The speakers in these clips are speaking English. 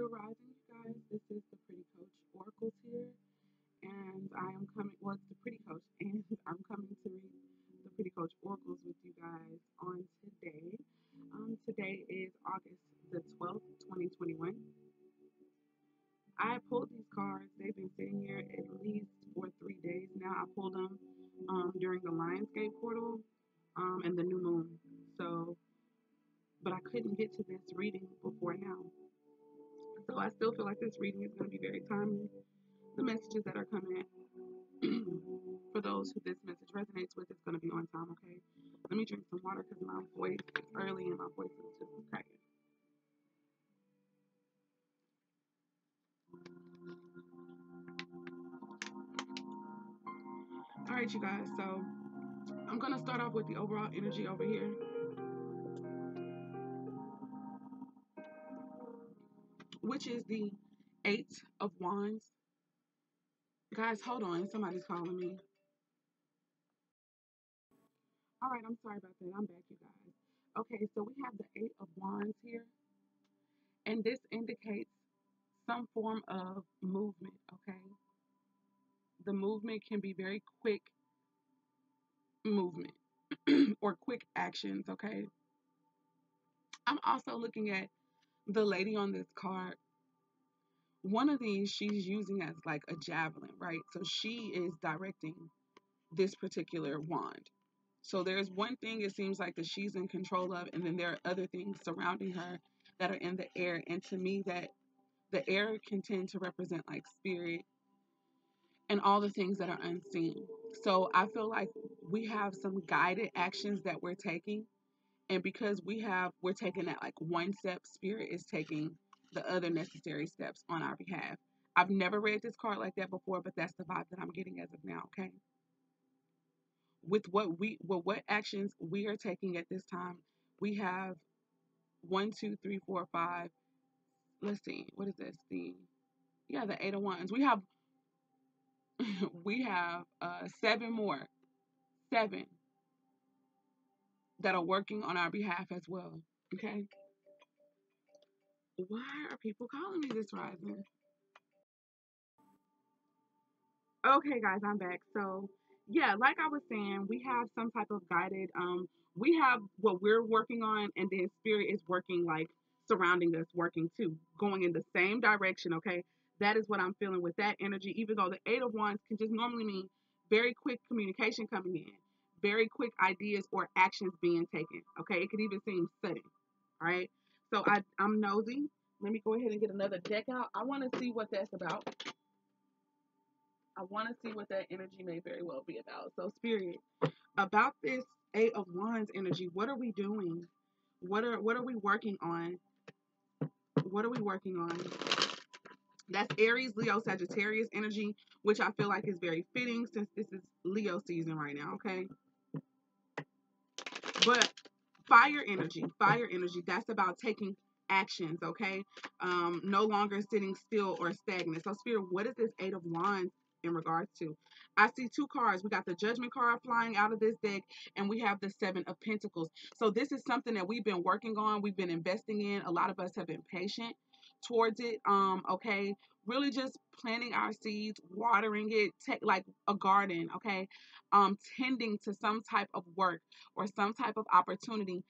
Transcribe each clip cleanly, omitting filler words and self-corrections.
Good rising, you guys. This is the Pretty Coach Oracles here, and I am coming. Well, it's the Pretty Coach, and I'm coming to read the Pretty Coach Oracles with you guys on today. Today is August the 12th, 2021. I pulled these cards. They've been sitting here at least for 3 days now. I pulled them during the Lionsgate portal and the new moon. So, but I couldn't get to this reading before now. So I still feel like this reading is going to be very timely. The messages that are coming in for those who this message resonates with, it's going to be on time, okay? Let me drink some water because my voice is early and my voice is just cracking. All right, you guys. So I'm going to start off with the overall energy over here. Which is the Eight of Wands. Guys, hold on. Somebody's calling me. All right, I'm sorry about that. I'm back, you guys. Okay, so we have the Eight of Wands here. And this indicates some form of movement, okay? The movement can be very quick movement or quick actions, okay? I'm also looking at the lady on this card. One of these she's using as like a javelin, right? So she is directing this particular wand. So there's one thing it seems like that she's in control of, and then there are other things surrounding her that are in the air. And to me, that the air can tend to represent like spirit and all the things that are unseen. So I feel like we have some guided actions that we're taking. And because we're taking that like one step, spirit is taking the other necessary steps on our behalf. I've never read this card like that before, but that's the vibe that I'm getting as of now, okay? With what actions we are taking at this time, we have 1, 2, 3, 4, 5. Let's see, what is this? The Eight of Wands. We have 7 more, 7 that are working on our behalf as well. Okay. Why are people calling me this rising? Okay, guys, I'm back. So, yeah, like I was saying, we have some type of guided, we have what we're working on, and then spirit is working, like surrounding us, working too, going in the same direction, okay? That is what I'm feeling with that energy, even though the Eight of Wands can just normally mean very quick communication coming in, very quick ideas or actions being taken, okay? It could even seem sudden, all right? So I'm nosy. Let me go ahead and get another deck out. I want to see what that's about. I want to see what that energy may very well be about. So, Spirit, about this Eight of Wands energy, what are we doing? What are we working on? What are we working on? That's Aries, Leo, Sagittarius energy, which I feel like is very fitting since this is Leo season right now, okay? But fire energy, that's about taking actions, okay? No longer sitting still or stagnant. So, Spirit, what is this Eight of Wands in regards to? I see 2 cards. We got the Judgment card flying out of this deck, and we have the Seven of Pentacles. So this is something that we've been working on, we've been investing in. A lot of us have been patient towards it. Okay, really just planting our seeds, watering it, like a garden, okay? Tending to some type of work or some type of opportunity.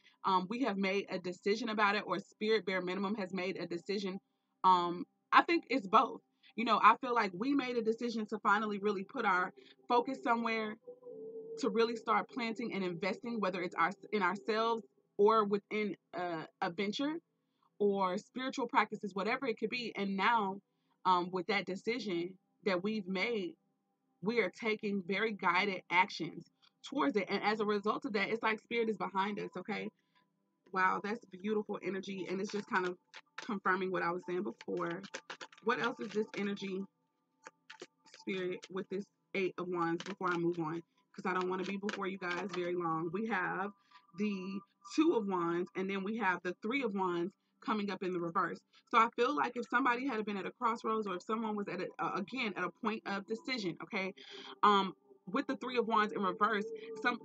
We have made a decision about it, or spirit bare minimum has made a decision. I think it's both. You know, I feel like we made a decision to finally really put our focus somewhere to really start planting and investing, whether it's in ourselves or within a venture or spiritual practices, whatever it could be. And now, with that decision that we've made, we are taking very guided actions towards it. And as a result of that, it's like spirit is behind us, okay? Wow, that's beautiful energy. And it's just kind of confirming what I was saying before. What else is this energy, Spirit, with this Eight of Wands before I move on? Because I don't want to be before you guys very long. We have the Two of Wands, and then we have the Three of Wands coming up in the reverse. So I feel like if somebody had been at a crossroads, or if someone was at at a point of decision, okay, with the Three of Wands in reverse,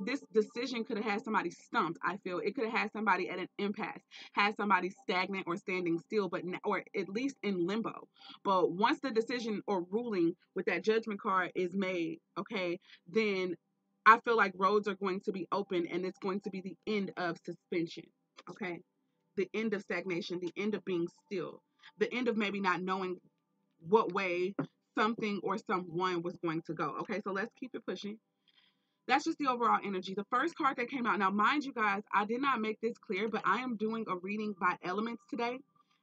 this decision could have had somebody stumped. I feel it could have had somebody at an impasse, had somebody stagnant or standing still, or at least in limbo. But once the decision or ruling with that Judgment card is made, okay, then I feel like roads are going to be open, and it's going to be the end of suspension. Okay, the end of stagnation, the end of being still, the end of maybe not knowing what way something or someone was going to go. Okay, so let's keep it pushing. That's just the overall energy. The first card that came out, now mind you guys, I did not make this clear, but I am doing a reading by elements today.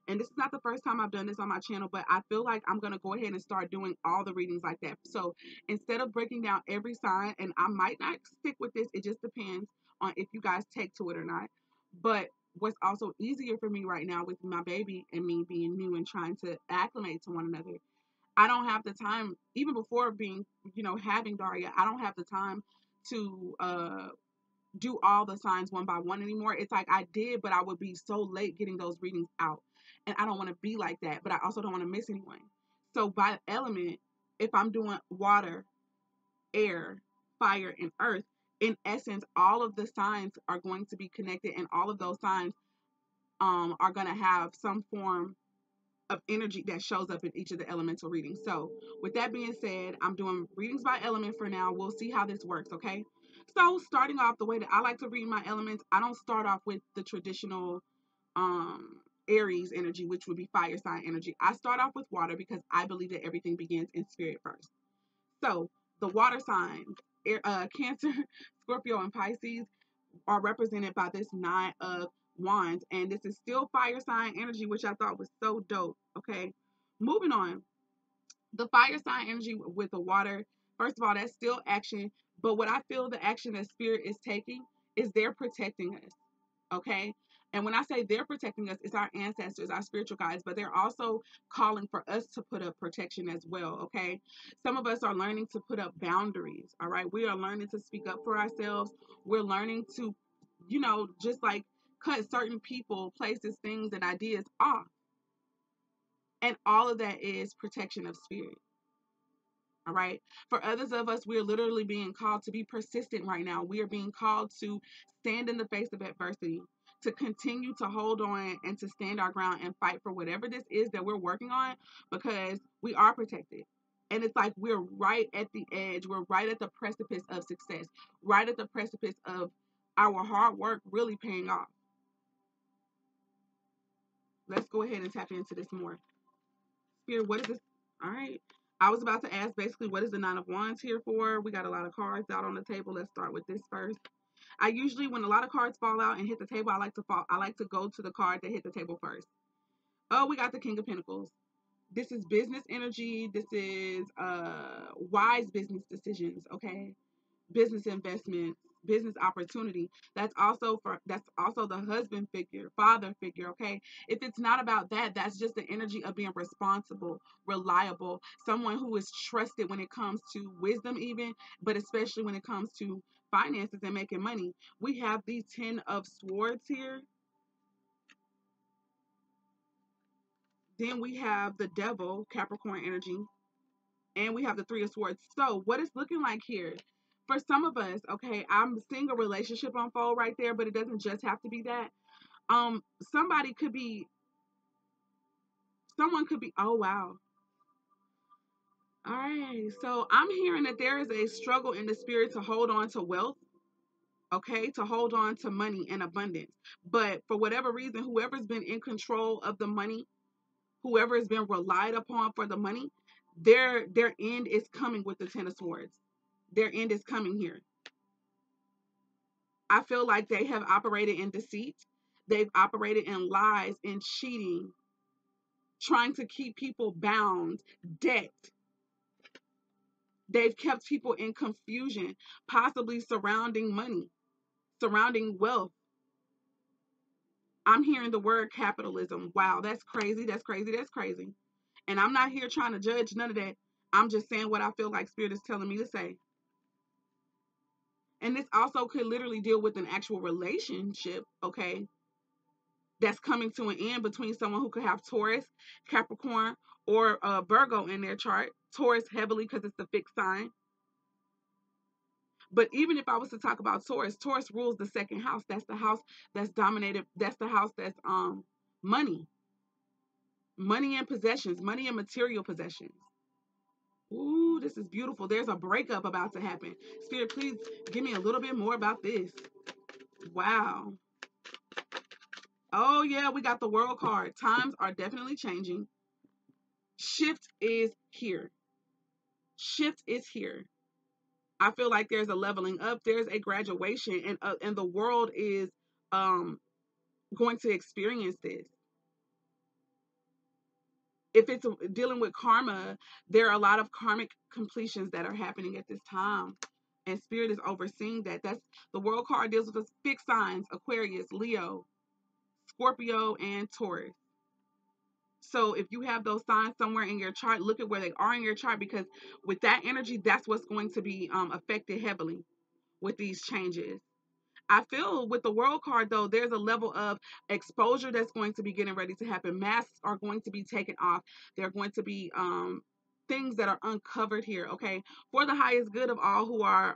And this is not the first time I've done this on my channel, but I feel like I'm going to go ahead and start doing all the readings like that. So instead of breaking down every sign, and I might not stick with this, it just depends on if you guys take to it or not. But what's also easier for me right now with my baby and me being new and trying to acclimate to one another, I don't have the time, even before being, having Daria, I don't have the time to do all the signs one by one anymore. It's like I did, but I would be so late getting those readings out. And I don't want to be like that, but I also don't want to miss anyone. So by element, if I'm doing water, air, fire, and earth, in essence, all of the signs are going to be connected, and all of those signs are going to have some form of energy that shows up in each of the elemental readings. So with that being said, I'm doing readings by element for now. We'll see how this works, okay? So starting off, the way that I like to read my elements, I don't start off with the traditional Aries energy, which would be fire sign energy. I start off with water because I believe that everything begins in spirit first. So the water signs, Cancer, Scorpio, and Pisces, are represented by this Nine of Wands, and this is still fire sign energy, which I thought was so dope. Okay, moving on. The fire sign energy with the water, first of all, that's still action, but what I feel the action that spirit is taking is they're protecting us. Okay, and when I say they're protecting us, it's our ancestors, our spiritual guides, but they're also calling for us to put up protection as well. Okay, some of us are learning to put up boundaries. All right, we are learning to speak up for ourselves. We're learning to, just like cut certain people, places, things, and ideas off, and all of that is protection of spirit. All right. For others of us, we are literally being called to be persistent right now. We are being called to stand in the face of adversity, to continue to hold on and to stand our ground and fight for whatever this is that we're working on, because we are protected. And it's like we're right at the edge. We're right at the precipice of success, right at the precipice of our hard work really paying off. Let's go ahead and tap into this more. Spirit, what is this? All right. I was about to ask basically what is the Nine of Wands here for? We got a lot of cards out on the table. Let's start with this first. I usually, when a lot of cards fall out and hit the table, I like to go to the card that hit the table first. Oh, we got the King of Pentacles. This is business energy. This is wise business decisions, okay? Business investments, business opportunity. That's also the husband figure, father figure, okay? If it's not about that, that's just the energy of being responsible, reliable, someone who is trusted when it comes to wisdom even, but especially when it comes to finances and making money. We have the 10 of Swords here. Then we have the Devil, Capricorn energy, and we have the Three of Swords. So what it's looking like here, for some of us, okay, I'm seeing a relationship unfold right there, but it doesn't just have to be that. Somebody could be, someone could be, oh wow. All right, so I'm hearing that there is a struggle in the spirit to hold on to wealth, okay, to hold on to money and abundance. But for whatever reason, whoever's been in control of the money, whoever has been relied upon for the money, their end is coming with the Ten of Swords. Their end is coming here. I feel like they have operated in deceit. They've operated in lies and cheating, trying to keep people bound, debt. They've kept people in confusion, possibly surrounding money, surrounding wealth. I'm hearing the word capitalism. Wow, that's crazy. That's crazy. That's crazy. And I'm not here trying to judge none of that. I'm just saying what I feel like Spirit is telling me to say. And this also could literally deal with an actual relationship, okay, that's coming to an end between someone who could have Taurus, Capricorn, or Virgo in their chart. Taurus heavily because it's the fixed sign. But even if I was to talk about Taurus, Taurus rules the second house. That's the house that's dominated. That's the house that's money, money and possessions, money and material possessions. Ooh, this is beautiful. There's a breakup about to happen. Spirit, please give me a little bit more about this. Wow. Oh yeah, we got the World card. Times are definitely changing. Shift is here. Shift is here. I feel like there's a leveling up, there's a graduation, and the world is um going to experience this. If it's dealing with karma, there are a lot of karmic completions that are happening at this time, and Spirit is overseeing that. That's the World card deals with the fixed signs: Aquarius, Leo, Scorpio, and Taurus. So if you have those signs somewhere in your chart, look at where they are in your chart, because with that energy, that's what's going to be affected heavily with these changes. I feel with the World card, though, there's a level of exposure that's going to be getting ready to happen. Masks are going to be taken off. There are going to be things that are uncovered here, okay, for the highest good of all who are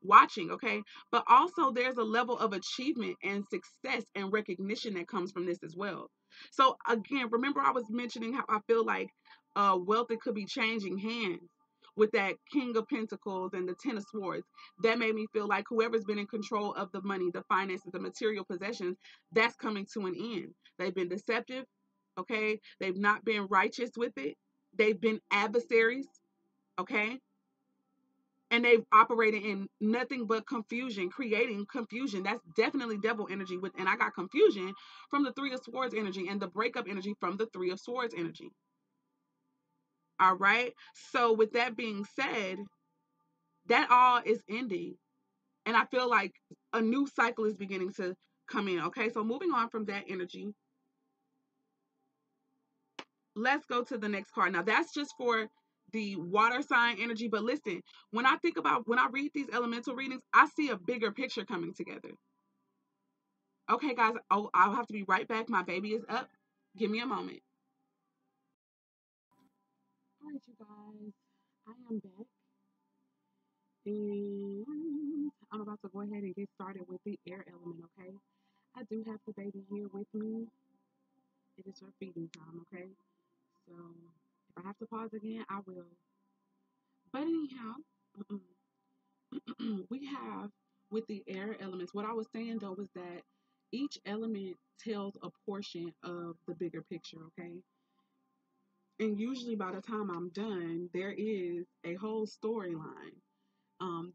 watching, okay. But also there's a level of achievement and success and recognition that comes from this as well. So again, remember I was mentioning how I feel like wealth, it could be changing hands with that King of Pentacles and the Ten of Swords. That made me feel like whoever's been in control of the money, the finances, the material possessions, that's coming to an end. They've been deceptive, okay? They've not been righteous with it. They've been adversaries, okay? And they've operated in nothing but confusion, creating confusion. That's definitely devil energy. And I got confusion from the Three of Swords energy and the breakup energy from the Three of Swords energy. All right. So with that being said, that all is ending. And I feel like a new cycle is beginning to come in. Okay. So moving on from that energy, let's go to the next card. Now that's just for the water sign energy. But listen, when I read these elemental readings, I see a bigger picture coming together. Okay, guys. Oh, I'll have to be right back. My baby is up. Give me a moment. All right, you guys. I am back. And I'm about to go ahead and get started with the air element, okay? I do have the baby here with me. It is her feeding time, okay? So if I have to pause again, I will. But anyhow, we have with the air elements, what I was saying though was that each element tells a portion of the bigger picture, okay? And usually by the time I'm done, there is a whole storyline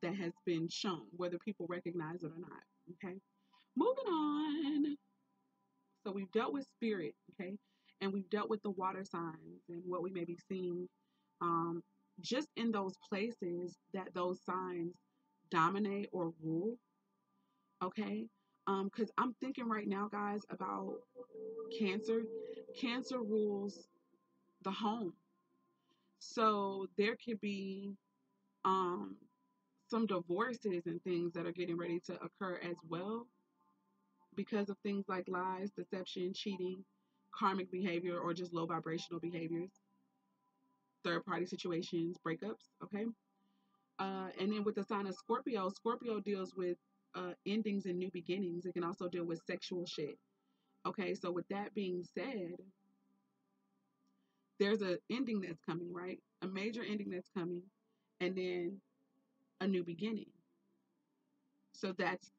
that has been shown, whether people recognize it or not, okay? Moving on. So we've dealt with spirit, okay? And we've dealt with the water signs and what we may be seeing um, just in those places that those signs dominate or rule, okay? Because I'm thinking right now, guys, about Cancer. Cancer rules the home. So there could be um, some divorces and things that are getting ready to occur as well because of things like lies, deception, cheating, karmic behavior, or just low vibrational behaviors, third party situations, breakups, okay? And then with the sign of Scorpio, Scorpio deals with endings and new beginnings. It can also deal with sexual shit, okay? So with that being said, there's an ending that's coming, right? A major ending that's coming, and then a new beginning. So that's,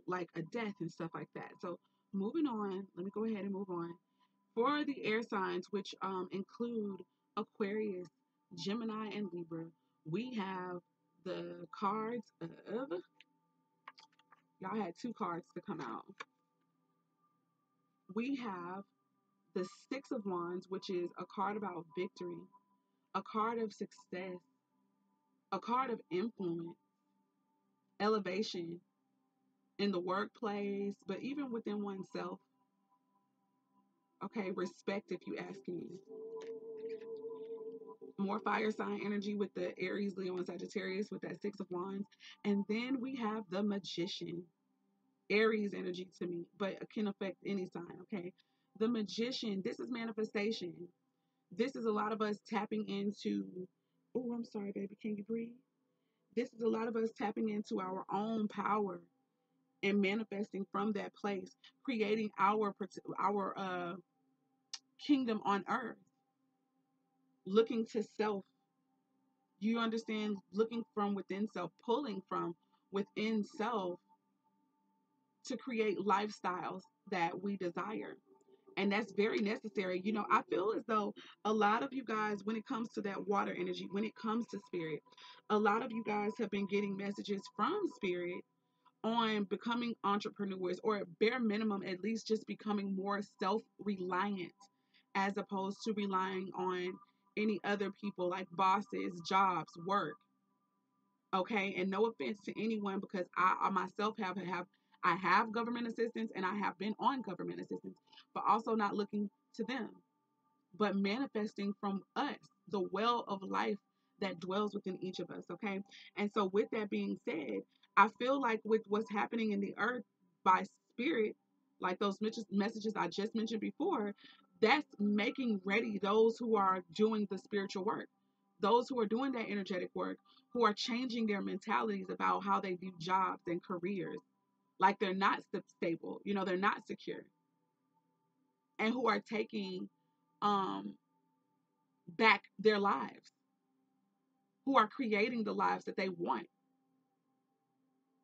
like a death and stuff like that. So moving on, let me go ahead and move on. For the air signs, which include Aquarius, Gemini, and Libra, we have the cards of, y'all had two cards to come out. We have the Six of Wands, which is a card about victory, a card of success, a card of influence, elevation in the workplace, but even within oneself. Okay, respect if you ask me. More fire sign energy with the Aries, Leo, and Sagittarius with that Six of Wands. And then we have the Magician. Aries energy to me, but it can affect any sign, okay? The Magician, this is manifestation. This is a lot of us tapping into, oh, I'm sorry, baby, can you breathe? This is a lot of us tapping into our own power and manifesting from that place, creating our kingdom on earth, looking to self. You understand? Looking from within self, pulling from within self to create lifestyles that we desire. And that's very necessary. You know, I feel as though a lot of you guys, when it comes to that water energy, when it comes to spirit, a lot of you guys have been getting messages from spirit on becoming entrepreneurs, or at bare minimum, at least just becoming more self-reliant, as opposed to relying on any other people like bosses, jobs, work. Okay, and no offense to anyone, because I myself I have government assistance, and I have been on government assistance, but also not looking to them, but manifesting from us the well of life that dwells within each of us. Okay, and so with that being said, I feel like with what's happening in the earth by spirit, like those messages I just mentioned before, that's making ready those who are doing the spiritual work, those who are doing that energetic work, who are changing their mentalities about how they view jobs and careers, like they're not stable, you know, they're not secure, and who are taking um back their lives, who are creating the lives that they want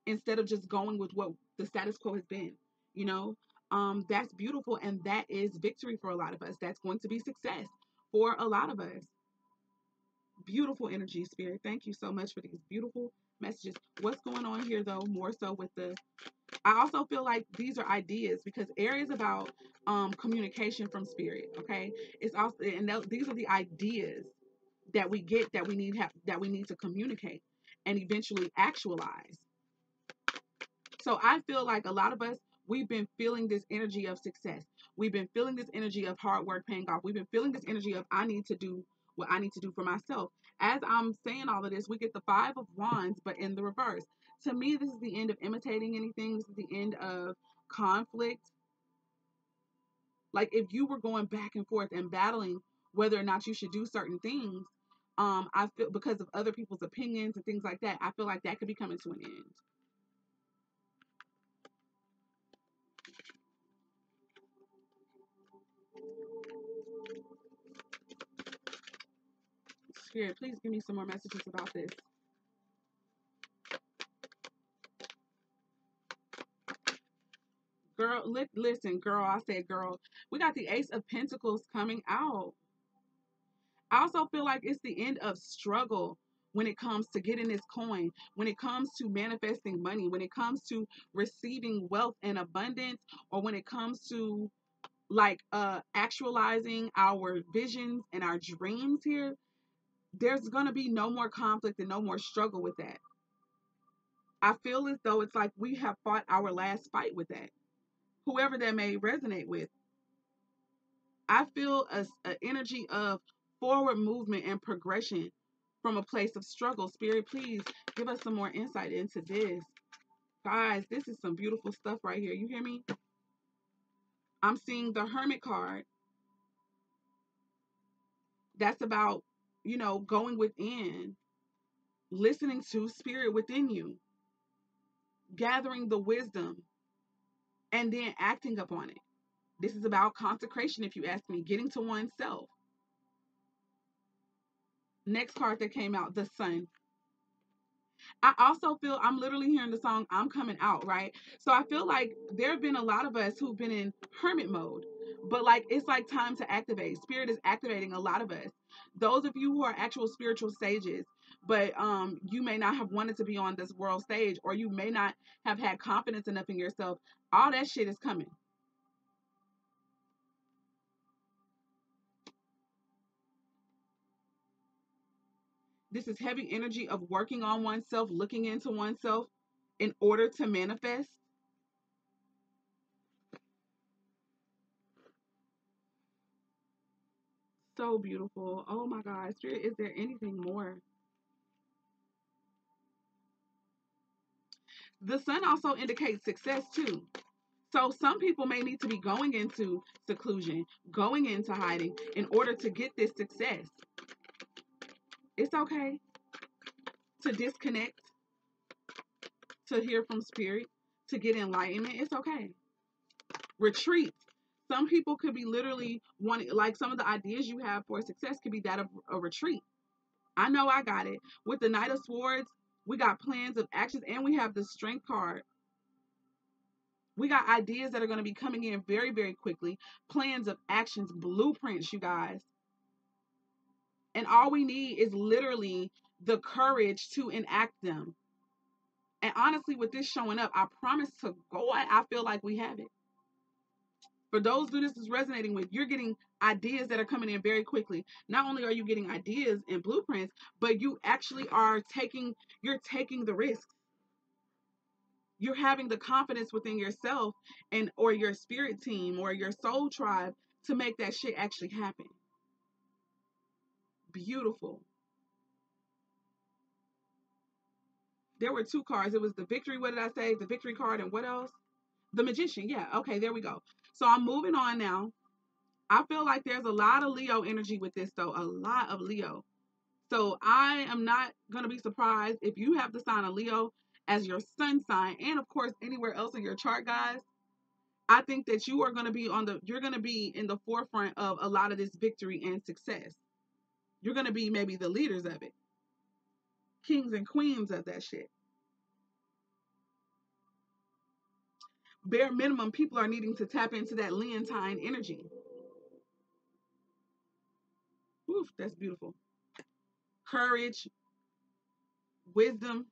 instead of just going with what the status quo has been, you know. That's beautiful, and that is victory for a lot of us. That's going to be success for a lot of us. Beautiful energy, spirit. Thank you so much for these beautiful messages. What's going on here, though, more so with the, I also feel like these are ideas, because air is about communication from spirit. Okay, it's also, and these are the ideas that we get, that we need to communicate and eventually actualize. So I feel like a lot of us, we've been feeling this energy of success. We've been feeling this energy of hard work paying off. We've been feeling this energy of I need to do what I need to do for myself. As I'm saying all of this, we get the Five of Wands, but in the reverse. To me, this is the end of imitating anything. This is the end of conflict. Like if you were going back and forth and battling whether or not you should do certain things, I feel, because of other people's opinions and things like that, I feel like that could be coming to an end. Spirit, please give me some more messages about this. Girl, listen, girl, I said girl. We got the Ace of Pentacles coming out. I also feel like it's the end of struggle when it comes to getting this coin, when it comes to manifesting money, when it comes to receiving wealth and abundance, or when it comes to like actualizing our visions and our dreams here. There's gonna be no more conflict and no more struggle with that. I feel as though it's like we have fought our last fight with that, whoever that may resonate with. I feel a energy of forward movement and progression from a place of struggle. Spirit, please give us some more insight into this. Guys, this is some beautiful stuff right here. You hear me? I'm seeing the Hermit card. That's about, you know, going within, listening to spirit within you, gathering the wisdom, and then acting upon it. This is about consecration, if you ask me, getting to oneself. Next card that came out, the Sun. I also feel, I'm literally hearing the song I'm Coming Out, right? So I feel like there have been a lot of us who've been in hermit mode, but like it's like time to activate. Spirit is activating a lot of us. Those of you who are actual spiritual sages, but you may not have wanted to be on this world stage, or you may not have had confidence enough in yourself. All that shit is coming. This is heavy energy of working on oneself, looking into oneself in order to manifest. So beautiful. Oh my God. Spirit, is there anything more? The Sun also indicates success too. So some people may need to be going into seclusion, going into hiding in order to get this success. It's okay. to disconnect, to hear from spirit, to get enlightenment, it's okay. Retreat. Some people could be literally wanting, like some of the ideas you have for success could be that of a retreat. I know I got it. With the Knight of Swords, we got plans of actions, and we have the Strength card. We got ideas that are going to be coming in very, very quickly. Plans of actions, blueprints, you guys. And all we need is literally the courage to enact them. And honestly, with this showing up, I promise to God, I feel like we have it. For those who this is resonating with, you're getting ideas that are coming in very quickly. Not only are you getting ideas and blueprints, but you actually are you're taking the risks. You're having the confidence within yourself and or your spirit team or your soul tribe to make that shit actually happen. Beautiful. There were two cards. It was the victory. What did I say? The victory card and what else? The magician. Yeah. Okay, there we go. So I'm moving on now. I feel like there's a lot of Leo energy with this, though. A lot of Leo. So I am not going to be surprised if you have the sign of Leo as your sun sign, and of course anywhere else in your chart, guys. I think that you are going to be you're going to be in the forefront of a lot of this victory and success. You're going to be maybe the leaders of it. Kings and queens of that shit. Bare minimum, people are needing to tap into that Leontine energy. Oof, that's beautiful. Courage, wisdom,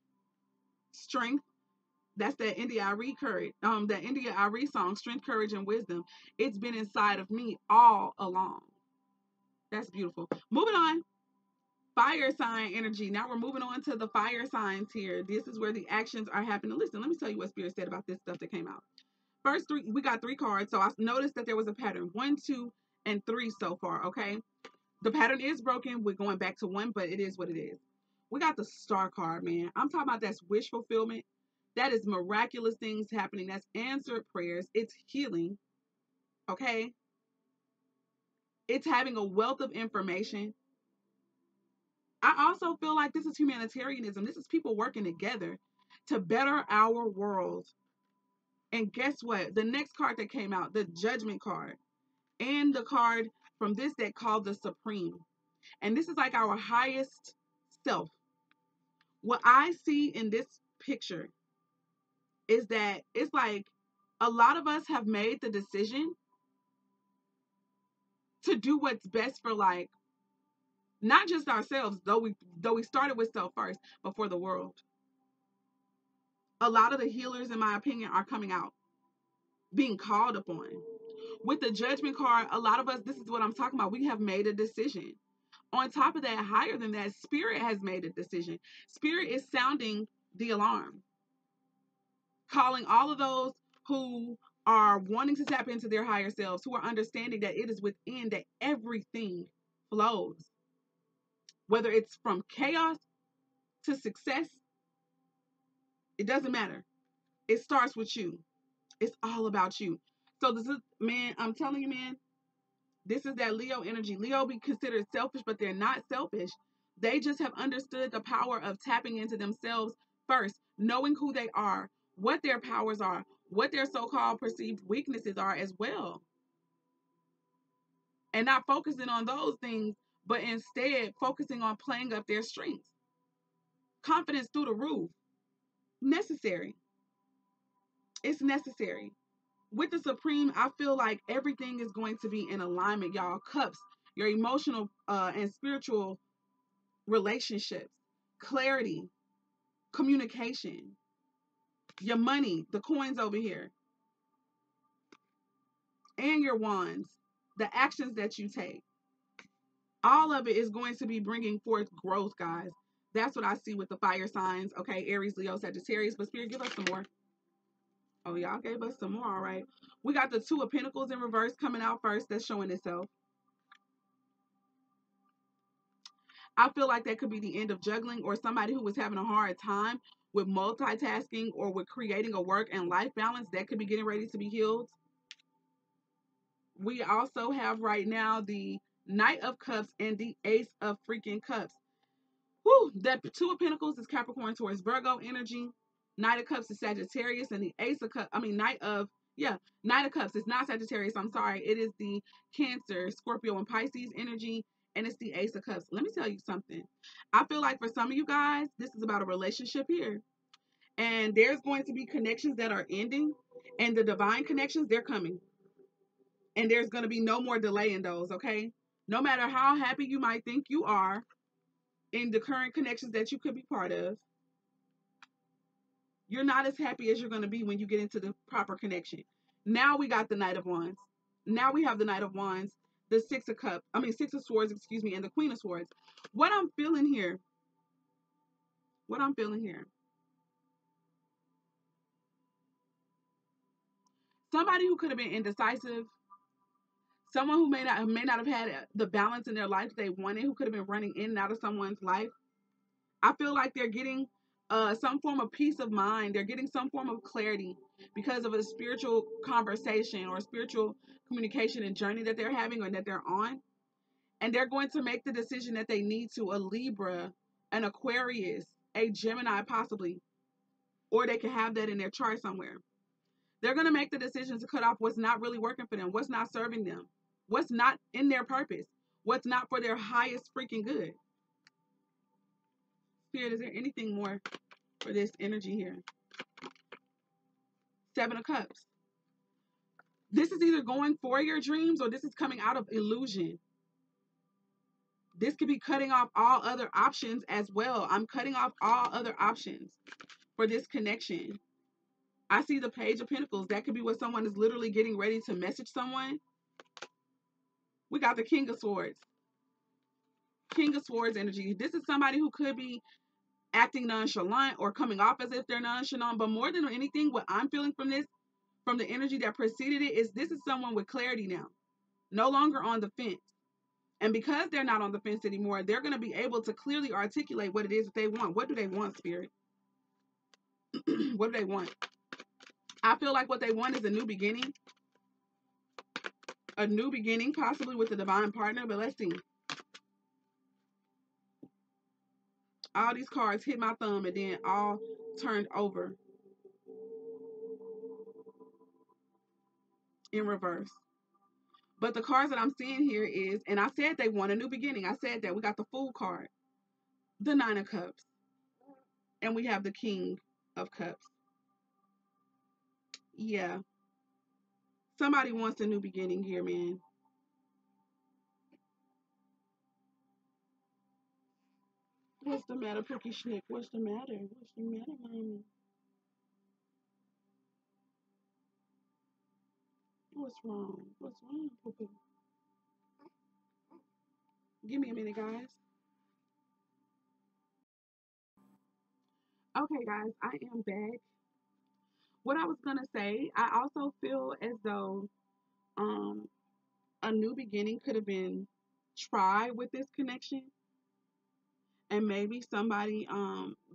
strength. That's that India Arie courage. That India Arie song, Strength, Courage, and Wisdom. It's been inside of me all along. That's beautiful. Moving on. Fire sign energy. Now we're moving on to the fire signs here. This is where the actions are happening. Listen, let me tell you what Spirit said about this stuff that came out. First three, we got three cards. So I noticed that there was a pattern. 1, 2, and 3 so far. Okay. The pattern is broken. We're going back to 1, but it is what it is. We got the Star card, man. I'm talking about that's wish fulfillment. That is miraculous things happening. That's answered prayers. It's healing. Okay. It's having a wealth of information. I also feel like this is humanitarianism. This is people working together to better our world. And guess what? The next card that came out, the Judgment card, and the card from this deck called the Supreme. And this is like our highest self. What I see in this picture is that it's like a lot of us have made the decision to do what's best for, like, not just ourselves, though we started with self first, but for the world. A lot of the healers, in my opinion, are coming out, being called upon. With the Judgment card, a lot of us, this is what I'm talking about, we have made a decision. On top of that, higher than that, Spirit has made a decision. Spirit is sounding the alarm, calling all of those who are wanting to tap into their higher selves, who are understanding that it is within that everything flows. Whether it's from chaos to success, it doesn't matter. It starts with you. It's all about you. So this is, man, I'm telling you, man, this is that Leo energy. Leo be considered selfish, but they're not selfish. They just have understood the power of tapping into themselves first, knowing who they are, what their powers are, what their so-called perceived weaknesses are as well. And not focusing on those things, but instead focusing on playing up their strengths. Confidence through the roof. Necessary. It's necessary. With the Supreme, I feel like everything is going to be in alignment, y'all. Cups, your emotional and spiritual relationships, clarity, communication, your money, the coins over here, and your wands, the actions that you take. All of it is going to be bringing forth growth, guys. That's what I see with the fire signs. Okay, Aries, Leo, Sagittarius. But Spirit, give us some more. Oh, y'all gave us some more. All right. We got the Two of Pentacles in reverse coming out first. That's showing itself. I feel like that could be the end of juggling, or somebody who was having a hard time with multitasking or with creating a work and life balance. That could be getting ready to be healed. We also have right now the Knight of Cups and the Ace of freaking Cups. Whew, that Two of Pentacles is Capricorn, Taurus, Virgo energy. Knight of Cups is Sagittarius, and the Ace of Cups, Knight of Cups is not Sagittarius, I'm sorry. It is the Cancer, Scorpio, and Pisces energy, and it's the Ace of Cups. Let me tell you something. I feel like for some of you guys, this is about a relationship here. And there's going to be connections that are ending, and the divine connections, they're coming. And there's going to be no more delay in those, okay? No matter how happy you might think you are in the current connections that you could be part of, you're not as happy as you're going to be when you get into the proper connection. Now we got the Knight of Wands. Now we have the Knight of Wands, the Six of Swords, excuse me, and the Queen of Swords. What I'm feeling here, somebody who could have been indecisive, someone who may not have had the balance in their life they wanted, who could have been running in and out of someone's life. I feel like they're getting some form of peace of mind. They're getting some form of clarity because of a spiritual conversation or spiritual communication and journey that they're having or that they're on. And they're going to make the decision that they need to. A Libra, an Aquarius, a Gemini possibly, or they can have that in their chart somewhere. They're going to make the decision to cut off what's not really working for them, what's not serving them, what's not in their purpose, what's not for their highest freaking good. Spirit, is there anything more for this energy here? Seven of Cups. This is either going for your dreams or this is coming out of illusion. This could be cutting off all other options as well. I'm cutting off all other options for this connection. I see the Page of Pentacles. That could be what someone is literally getting ready to message someone. We got the King of Swords. King of Swords energy. This is somebody who could be acting nonchalant or coming off as if they're nonchalant. But more than anything, what I'm feeling from this, from the energy that preceded it, is this is someone with clarity now. No longer on the fence. And because they're not on the fence anymore, they're going to be able to clearly articulate what it is that they want. What do they want, Spirit? What do they want? I feel like what they want is a new beginning. A new beginning, possibly with a divine partner, but let's see. All these cards hit my thumb and then all turned over in reverse. But the cards that I'm seeing here is, and I said they want a new beginning. I said that. We got the Fool card, the Nine of Cups, and we have the King of Cups. Yeah. Somebody wants a new beginning here, man. What's the matter, Pookie Schnick? What's the matter? What's the matter, mommy? What's wrong? What's wrong, Pookie? Give me a minute, guys. Okay, guys, I am back. What I was gonna say, I also feel as though a new beginning could have been tried with this connection, and maybe somebody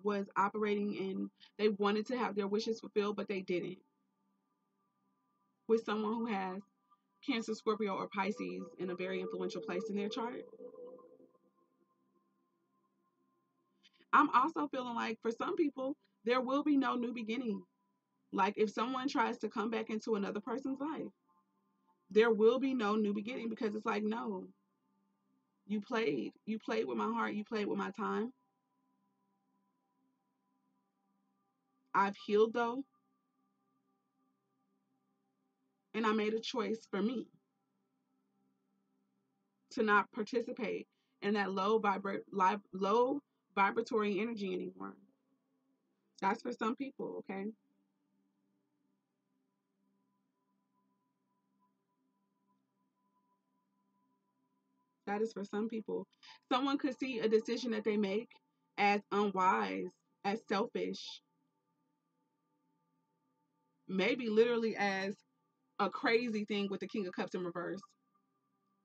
was operating and they wanted to have their wishes fulfilled, but they didn't. With someone who has Cancer, Scorpio, or Pisces in a very influential place in their chart. I'm also feeling like for some people, there will be no new beginning. Like if someone tries to come back into another person's life, there will be no new beginning because it's like, no, you played with my heart, you played with my time. I've healed though, and I made a choice for me to not participate in that low vibratory energy anymore. That's for some people, okay? That is for some people. Someone could see a decision that they make as unwise, as selfish, maybe literally as a crazy thing with the King of Cups in reverse.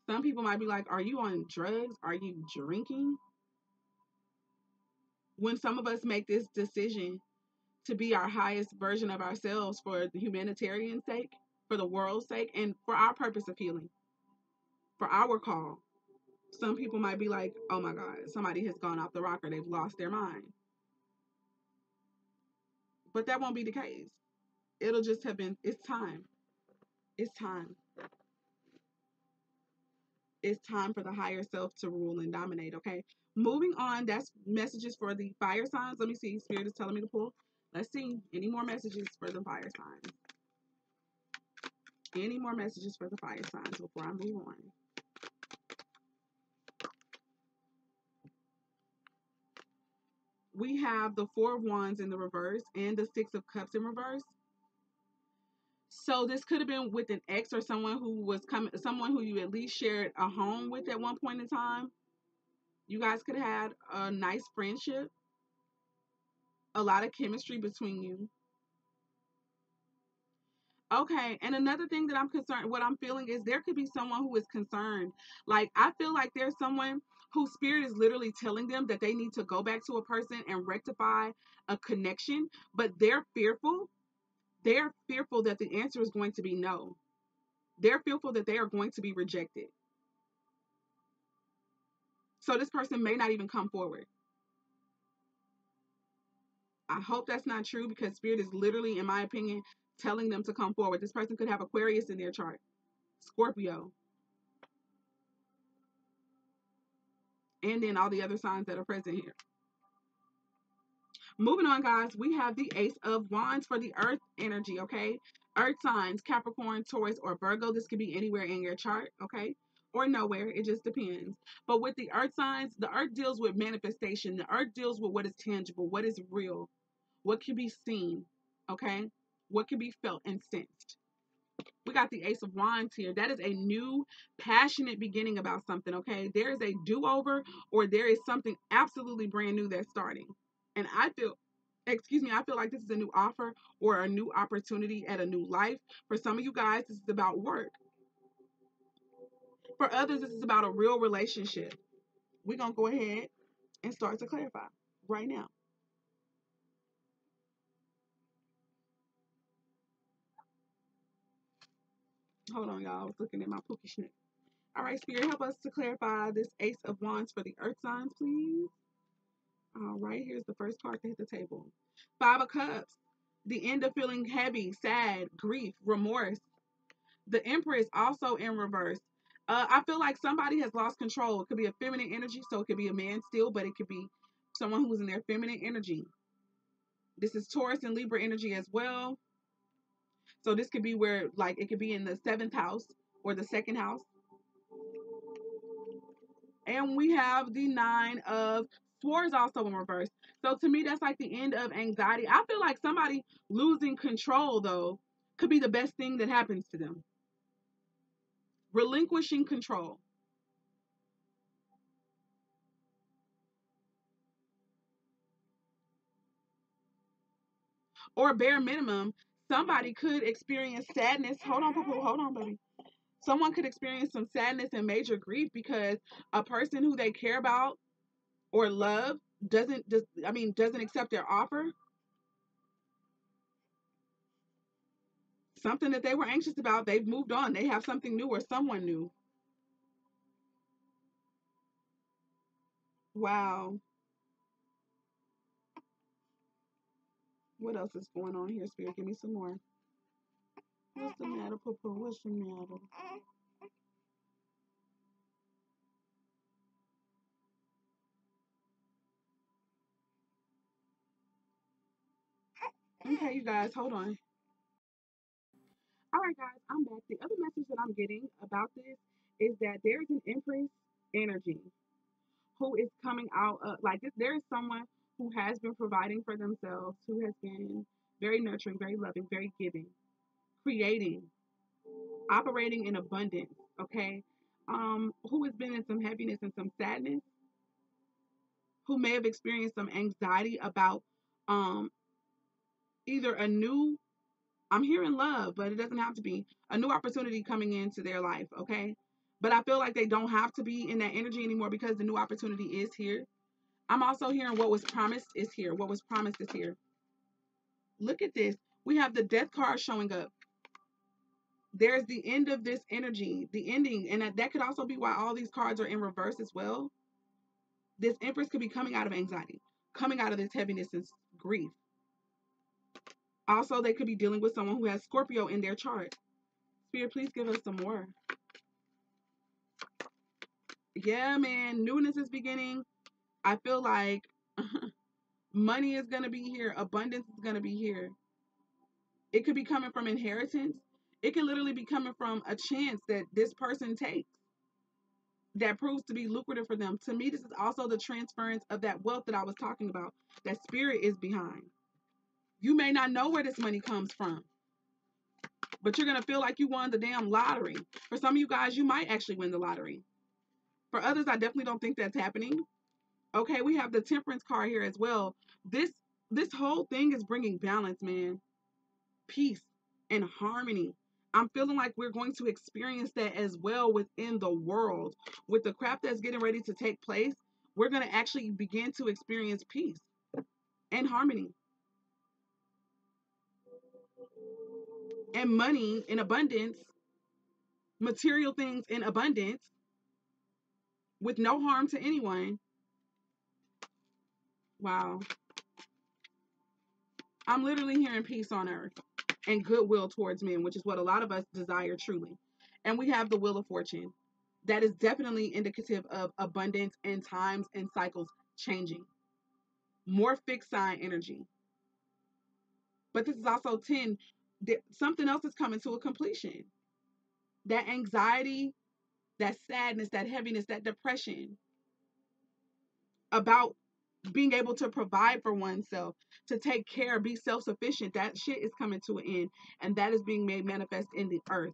Some people might be like, are you on drugs? Are you drinking? When some of us make this decision to be our highest version of ourselves for the humanitarian sake, for the world's sake, and for our purpose of healing, for our call, Some people might be like, oh my God, somebody has gone off the rocker. They've lost their mind. But that won't be the case. It'll just have been, it's time. It's time. It's time for the higher self to rule and dominate, okay? Moving on, that's messages for the fire signs. Let me see. Spirit is telling me to pull. Let's see. Any more messages for the fire signs? Any more messages for the fire signs before I move on? We have the Four of Wands in the reverse and the Six of Cups in reverse. So this could have been with an ex or someone who was coming, someone who you at least shared a home with at one point in time. You guys could have had a nice friendship, a lot of chemistry between you. Okay, and another thing that I'm concerned, what I'm feeling is there could be someone who is concerned. Like, I feel like there's someone whose spirit is literally telling them that they need to go back to a person and rectify a connection, but they're fearful. They're fearful that the answer is going to be no. They're fearful that they are going to be rejected. So this person may not even come forward. I hope that's not true, because spirit is literally, in my opinion, telling them to come forward. This person could have Aquarius in their chart, Scorpio, and then all the other signs that are present here. Moving on, guys, we have the Ace of Wands for the Earth energy, okay? Earth signs, Capricorn, Taurus, or Virgo. This could be anywhere in your chart, okay? Or nowhere. It just depends. But with the Earth signs, the Earth deals with manifestation. The Earth deals with what is tangible, what is real, what can be seen, okay? What can be felt and sensed. We got the Ace of Wands here. That is a new, passionate beginning about something, okay? There is a do-over, or there is something absolutely brand new that's starting. And I feel, I feel like this is a new offer or a new opportunity at a new life. For some of you guys, this is about work. For others, this is about a real relationship. We're going to go ahead and start to clarify right now. Hold on, y'all. I was looking at my Pookie Schnick. All right, Spirit, help us to clarify this Ace of Wands for the Earth signs, please. All right, here's the first card to hit the table. Five of Cups. The end of feeling heavy, sad, grief, remorse. The Empress also in reverse. I feel like somebody has lost control. It could be a feminine energy, so it could be a man still, but it could be someone who's in their feminine energy. This is Taurus and Libra energy as well. So this could be where, like, it could be in the 7th house or the 2nd house. And we have the 9 of Swords also in reverse. So to me, that's like the end of anxiety. I feel like somebody losing control, though, could be the best thing that happens to them. Relinquishing control. Or bare minimum, somebody could experience sadness. Hold on, Poo-Poo. Hold on, baby. Someone could experience some sadness and major grief because a person who they care about or love doesn't accept their offer. Something that they were anxious about, they've moved on. They have something new or someone new. Wow. What else is going on here, Spirit? Give me some more. What's the matter, Poo-Poo? What's the matter? Okay, you guys, hold on. All right, guys, I'm back. The other message that I'm getting about this is that there's an Empress energy who is coming out like this. There is someone who has been providing for themselves, who has been very nurturing, very loving, very giving, creating, operating in abundance, okay? Who has been in some heaviness and some sadness, who may have experienced some anxiety about um either a new, I'm hearing love, but it doesn't have to be a new opportunity coming into their life, okay? But I feel like they don't have to be in that energy anymore because the new opportunity is here. I'm also hearing what was promised is here. What was promised is here. Look at this. We have the Death card showing up. there's the end of this energy, the ending, and that could also be why all these cards are in reverse as well. This Empress could be coming out of anxiety, coming out of this heaviness and grief. Also, they could be dealing with someone who has Scorpio in their chart. Spirit, please give us some more. Yeah, man, newness is beginning. I feel like money is going to be here, abundance is going to be here. It could be coming from inheritance. It could literally be coming from a chance that this person takes that proves to be lucrative for them. To me, this is also the transference of that wealth that I was talking about, that spirit is behind. You may not know where this money comes from, but you're going to feel like you won the damn lottery. For some of you guys, you might actually win the lottery. For others, I definitely don't think that's happening. Okay, we have the Temperance card here as well. This whole thing is bringing balance, man. Peace and harmony. I'm feeling like we're going to experience that as well within the world. With the crap that's getting ready to take place, we're going to actually begin to experience peace and harmony and money in abundance, material things in abundance with no harm to anyone. Wow. I'm literally hearing peace on earth and goodwill towards men, which is what a lot of us desire truly. And we have the Wheel of Fortune. That is definitely indicative of abundance and times and cycles changing. More fixed sign energy. But this is also 10. Something else is coming to a completion. That anxiety, that sadness, that heaviness, that depression about being able to provide for oneself, to take care, be self-sufficient, that shit is coming to an end. And that is being made manifest in the earth.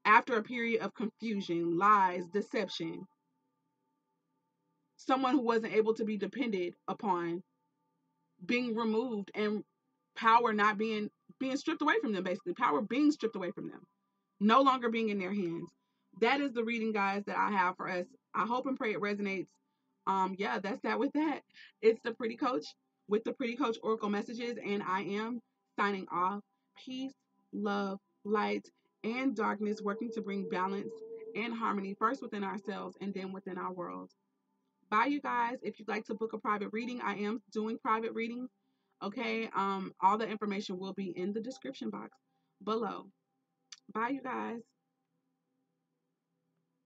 After a period of confusion, lies, deception, someone who wasn't able to be depended upon being removed, and power not being stripped away from them, basically power being stripped away from them, no longer being in their hands. That is the reading, guys, that I have for us. I hope and pray it resonates. Yeah, that's that with that. It's the Pretty Coach with the Pretty Coach Oracle messages, and I am signing off. Peace, love, light, and darkness, working to bring balance and harmony first within ourselves and then within our world. Bye, you guys. If you'd like to book a private reading, I am doing private readings. Okay. All the information will be in the description box below. Bye, you guys.